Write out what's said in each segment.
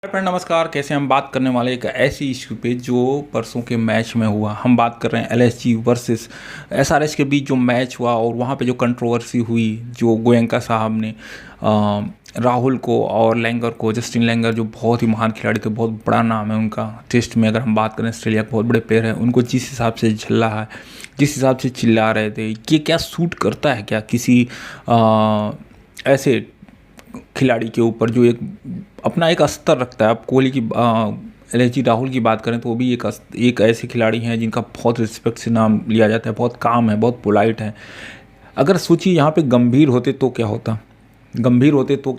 Friend नमस्कार। कैसे हम बात करने वाले एक ऐसी इशू पे जो परसों के मैच में हुआ। हम बात कर रहे हैं एलएसजी वर्सेस एसआरएच के बीच जो मैच हुआ और वहाँ पे जो कंट्रोवर्सी हुई, जो गोयनका साहब ने राहुल को और लैंगर को, जस्टिन लैंगर जो बहुत ही महान खिलाड़ी थे, बहुत बड़ा नाम है उनका टेस्ट में, अगर हम बात करें ऑस्ट्रेलिया के बहुत बड़े प्लेयर हैं, उनको जिस हिसाब से झल्ला है, जिस हिसाब से चिल्ला रहे थे, ये क्या सूट करता है क्या किसी ऐसे खिलाड़ी के ऊपर जो अपना एक स्तर रखता है। अब कोहली की एलएसजी राहुल की बात करें तो वो भी एक ऐसे खिलाड़ी हैं जिनका बहुत रिस्पेक्ट से नाम लिया जाता है, बहुत काम है, बहुत पोलाइट है। अगर सोचिए यहाँ पे गंभीर होते तो क्या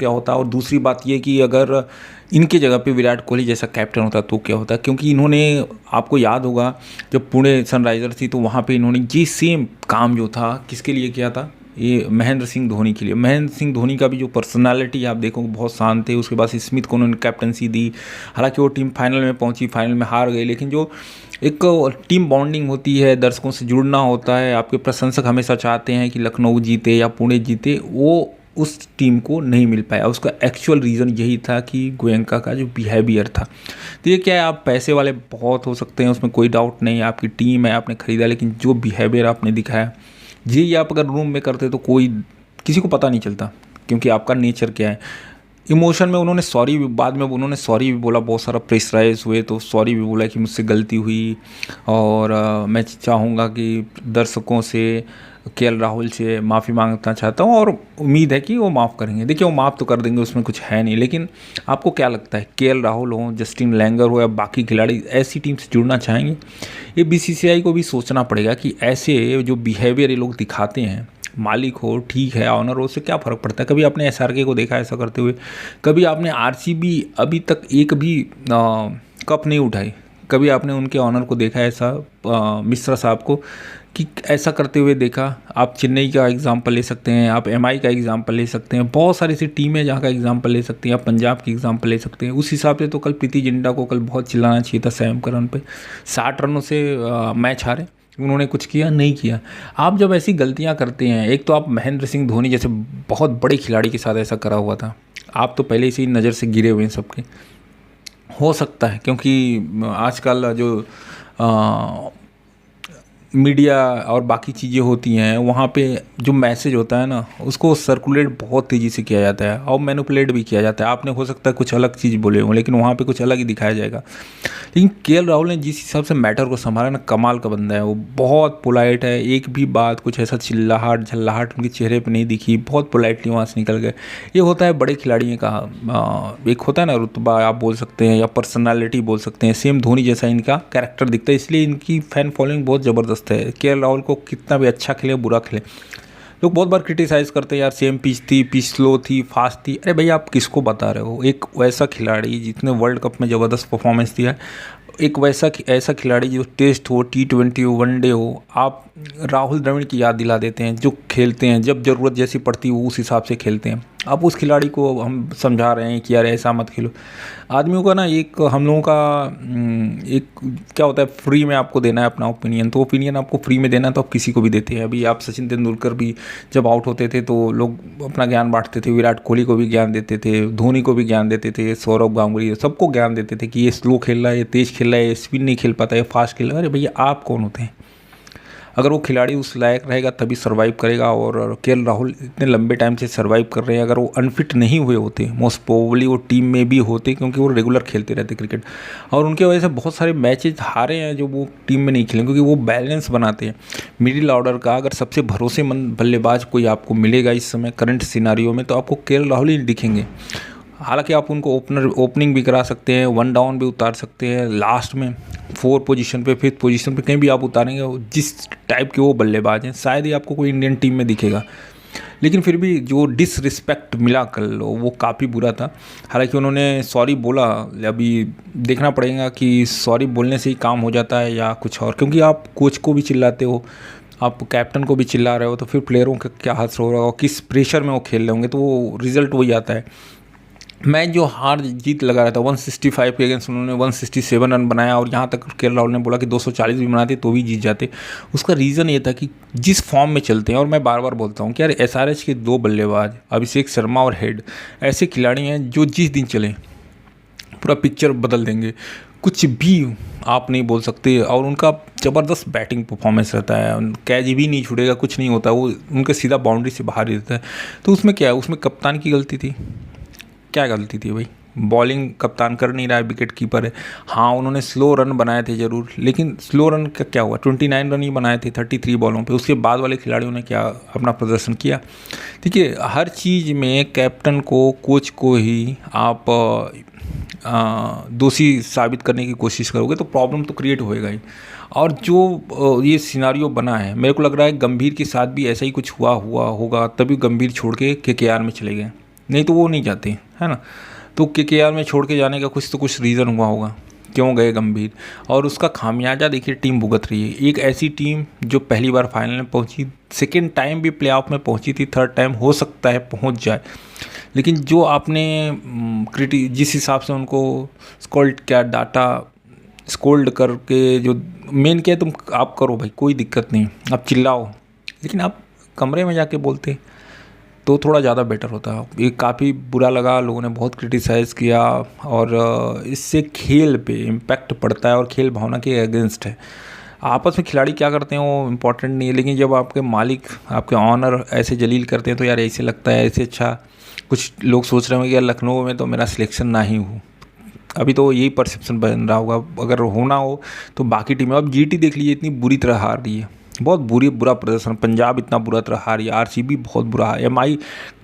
होता, और दूसरी बात ये कि अगर इनके जगह पे विराट कोहली जैसा कैप्टन होता तो क्या होता, क्योंकि इन्होंने, आपको याद होगा जब पुणे सनराइजर्स थी तो वहाँ पे इन्होंने ये सेम काम जो था किसके लिए किया था, ये महेंद्र सिंह धोनी के लिए। महेंद्र सिंह धोनी का भी जो पर्सनालिटी आप देखोगे बहुत शांत थे। उसके बाद स्मिथ को उन्होंने कैप्टनसी दी, हालांकि वो टीम फाइनल में पहुंची, फाइनल में हार गई, लेकिन जो एक टीम बॉन्डिंग होती है, दर्शकों से जुड़ना होता है, आपके प्रशंसक हमेशा चाहते हैं कि लखनऊ जीते या पुणे जीते, वो उस टीम को नहीं मिल पाया। उसका एक्चुअल रीज़न यही था कि गोयनका का जो बिहेवियर था। तो ये क्या है, आप पैसे वाले बहुत हो सकते हैं, उसमें कोई डाउट नहीं, आपकी टीम है, आपने खरीदा, लेकिन जो बिहेवियर आपने दिखाया, ये आप अगर रूम में करते तो कोई किसी को पता नहीं चलता, क्योंकि आपका नेचर क्या है। इमोशन में उन्होंने सॉरी भी, बाद में उन्होंने सॉरी भी बोला, बहुत सारा प्रेशराइज हुए तो सॉरी भी बोला कि मुझसे गलती हुई और मैं चाहूँगा कि दर्शकों से, केएल राहुल से माफ़ी मांगना चाहता हूँ और उम्मीद है कि वो माफ़ करेंगे। देखिए वो माफ़ तो कर देंगे, उसमें कुछ है नहीं, लेकिन आपको क्या लगता है, केएल राहुल हो, जस्टिन लैंगर हो या बाकी खिलाड़ी ऐसी टीम से जुड़ना चाहेंगे? ये बीसीसीआई को भी सोचना पड़ेगा कि ऐसे जो बिहेवियर ये लोग दिखाते हैं, मालिक हो ठीक है, ऑनर हो, उससे क्या फ़र्क पड़ता है। कभी आपने एसआरके को देखा ऐसा करते हुए? कभी आपने आरसीबी अभी तक एक भी कप नहीं उठाई, कभी आपने उनके ऑनर को देखा ऐसा, मिश्रा साहब को, कि ऐसा करते हुए देखा? आप चेन्नई का एग्जांपल ले सकते हैं, आप एमआई का एग्जांपल ले सकते हैं, बहुत सारी ऐसी टीमें जहाँ का एग्जांपल ले सकते हैं, आप पंजाब की एग्जांपल ले सकते हैं। उस हिसाब से तो कल प्रीति जिंटा को कल बहुत चिल्लाना चाहिए था सैम करन पे। 60 रनों से मैच हारे, उन्होंने कुछ किया नहीं किया। आप जब ऐसी गलतियां करते हैं, एक तो आप महेंद्र सिंह धोनी जैसे बहुत बड़े खिलाड़ी के साथ ऐसा करा हुआ था, आप तो पहले से ही नज़र से गिरे हुए हैं सबके। हो सकता है क्योंकि आजकल जो मीडिया और बाकी चीज़ें होती हैं, वहाँ पे जो मैसेज होता है ना, उसको सर्कुलेट बहुत तेज़ी से किया जाता है और मैनिपुलेट भी किया जाता है। आपने हो सकता है कुछ अलग चीज़ बोले हो, लेकिन वहाँ पे कुछ अलग ही दिखाया जाएगा। लेकिन केएल राहुल ने जिस हिसाब से मैटर को संभाला ना, कमाल का बंदा है वो, बहुत पोलाइट है, एक भी बात कुछ ऐसा चिल्लाहट झल्लाहट उनके चेहरे पे नहीं दिखी, बहुत पोलाइटली वहाँ से निकल गए। ये होता है बड़े खिलाड़ियों का, एक होता है ना रुतबा आप बोल सकते हैं या पर्सनालिटी बोल सकते हैं, सेम धोनी जैसा इनका कैरेक्टर दिखता है, इसलिए इनकी फैन फॉलोइंग बहुत ज़बरदस्त है। केएल राहुल को कितना भी अच्छा खेले बुरा खेले, लोग बहुत बार क्रिटिसाइज़ करते हैं, यार सेम पिच थी, पिच स्लो थी, फास्ट थी। अरे भैया आप किसको बता रहे हो? एक वैसा खिलाड़ी जिसने वर्ल्ड कप में ज़बरदस्त परफॉर्मेंस दिया है, एक ऐसा खिलाड़ी जो टेस्ट हो, T20 हो, वनडे हो, आप राहुल द्रविड़ की याद दिला देते हैं, जो खेलते हैं जब ज़रूरत जैसी पड़ती है वो उस हिसाब से खेलते हैं। आप उस खिलाड़ी को हम समझा रहे हैं कि यार ऐसा मत खेलो। आदमियों का ना, एक हम लोगों का एक क्या होता है, फ्री में आपको देना है अपना ओपिनियन, तो ओपिनियन आपको फ्री में देना है तो आप किसी को भी देते हैं। अभी आप सचिन तेंदुलकर भी जब आउट होते थे तो लोग अपना ज्ञान बांटते थे, विराट कोहली को भी ज्ञान देते थे, धोनी को भी ज्ञान देते थे, सौरव गांगुली, सबको ज्ञान देते थे कि ये स्लो खेल रहा है, ये तेज़ खेल रहा है, ये स्पिन नहीं खेल पाता, ये फास्ट खेल रहा है। अरे भैया आप कौन होते हैं? अगर वो खिलाड़ी उस लायक रहेगा तभी सर्वाइव करेगा, और केएल राहुल इतने लंबे टाइम से सर्वाइव कर रहे हैं। अगर वो अनफिट नहीं हुए होते, मोस्ट प्रोबेबली वो टीम में भी होते, क्योंकि वो रेगुलर खेलते रहते क्रिकेट, और उनके वजह से बहुत सारे मैचेज हारे हैं जो वो टीम में नहीं खेले, क्योंकि वो बैलेंस बनाते हैं मिडिल ऑर्डर का। अगर सबसे भरोसेमंद बल्लेबाज कोई आपको मिलेगा इस समय करंट सिनारियो में, तो आपको केएल राहुल ही दिखेंगे। हालांकि आप उनको ओपनिंग भी करा सकते हैं, वन डाउन भी उतार सकते हैं, लास्ट में 4 पोजीशन पे, 5th पोजीशन पे कहीं भी आप उतारेंगे, जिस टाइप के वो बल्लेबाज हैं शायद ही आपको कोई इंडियन टीम में दिखेगा। लेकिन फिर भी जो डिसरिस्पेक्ट मिला कल वो काफ़ी बुरा था। हालांकि उन्होंने सॉरी बोला, अभी देखना पड़ेगा कि सॉरी बोलने से ही काम हो जाता है या कुछ और, क्योंकि आप कोच को भी चिल्लाते हो, आप कैप्टन को भी चिल्ला रहे हो, तो फिर प्लेयरों का क्या हाथ हो रहा हो, किस प्रेशर में वो खेल रहे होंगे, तो वो रिजल्ट वही आता है। मैच जो हार जीत लगा रहा था, 165 के अगेंस्ट उन्होंने 167 रन बनाया, और यहाँ तक केएल राहुल ने बोला कि 240 भी बनाते तो भी जीत जाते। उसका रीज़न ये था कि जिस फॉर्म में चलते हैं, और मैं बार बार बोलता हूँ कि यार एसआरएच के 2 बल्लेबाज अभिषेक शर्मा और हेड ऐसे खिलाड़ी हैं जो जिस दिन चले पूरा पिक्चर बदल देंगे, कुछ भी आप नहीं बोल सकते। और उनका ज़बरदस्त बैटिंग परफॉर्मेंस रहता है, कैच भी नहीं छूटेगा, कुछ नहीं होता, वो उनके सीधा बाउंड्री से बाहर ही रहता है। तो उसमें क्या है, उसमें कप्तान की गलती थी, क्या गलती थी भाई? बॉलिंग कप्तान कर नहीं रहा है, विकेट कीपर है। हाँ उन्होंने स्लो रन बनाए थे ज़रूर, लेकिन स्लो रन का क्या हुआ, 29 रन ही बनाए थे 33 बॉलों पे। उसके बाद वाले खिलाड़ियों ने क्या अपना प्रदर्शन किया? देखिए हर चीज़ में कैप्टन को, कोच को ही आप दोषी साबित करने की कोशिश करोगे तो प्रॉब्लम तो क्रिएट होएगा ही। और जो ये सिनारियो बना है, मेरे को लग रहा है गंभीर के साथ भी ऐसा ही कुछ हुआ होगा, तभी गंभीर छोड़ के केकेआर में चले गए, नहीं तो वो नहीं जाते, है ना। तो केकेआर में छोड़ के जाने का कुछ तो कुछ रीज़न हुआ होगा क्यों गए गंभीर, और उसका खामियाजा देखिए टीम भुगत रही है। एक ऐसी टीम जो पहली बार फाइनल में पहुंची, सेकेंड टाइम भी प्लेऑफ में पहुंची थी, थर्ड टाइम हो सकता है पहुंच जाए, लेकिन जो आपने जिस हिसाब से उनको स्कोल्ड क्या डाटा, स्कोल्ड करके, जो मेन क्या है, तुम आप करो भाई, कोई दिक्कत नहीं, आप चिल्लाओ, लेकिन आप कमरे में जाके बोलते तो थोड़ा ज़्यादा बेटर होता। ये काफ़ी बुरा लगा, लोगों ने बहुत क्रिटिसाइज़ किया, और इससे खेल पे इम्पैक्ट पड़ता है और खेल भावना के अगेंस्ट है। आपस में खिलाड़ी क्या करते हैं वो इम्पोर्टेंट नहीं है, लेकिन जब आपके मालिक, आपके ऑनर ऐसे जलील करते हैं तो यार ऐसे लगता है, ऐसे अच्छा कुछ लोग सोच रहे होंगे कि यार लखनऊ में तो मेरा सिलेक्शन ना ही हो। अभी तो यही परसेप्शन बन रहा होगा, अगर होना हो तो बाकी टीमें, अब जीटी देख लीजिए इतनी बुरी तरह हार रही है, बहुत बुरा प्रदर्शन, पंजाब इतना बुरा तरह हारी, आरसीबी बहुत बुरा, एमआई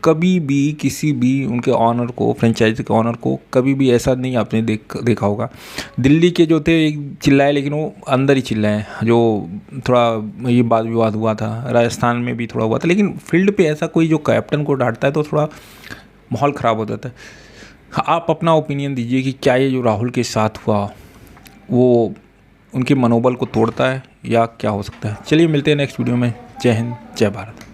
कभी भी किसी भी उनके ऑनर को, फ्रेंचाइजी के ऑनर को कभी भी ऐसा नहीं आपने देखा होगा। दिल्ली के जो थे चिल्लाए, लेकिन वो अंदर ही चिल्लाए, जो थोड़ा ये वाद विवाद हुआ था, राजस्थान में भी थोड़ा हुआ था, लेकिन फील्ड पे ऐसा कोई जो कैप्टन को डांटता है तो थोड़ा माहौल ख़राब हो जाता है। आप अपना ओपिनियन दीजिए कि क्या ये जो राहुल के साथ हुआ वो उनके मनोबल को तोड़ता है या क्या हो सकता है। चलिए मिलते हैं नेक्स्ट वीडियो में। जय हिंद, जय भारत।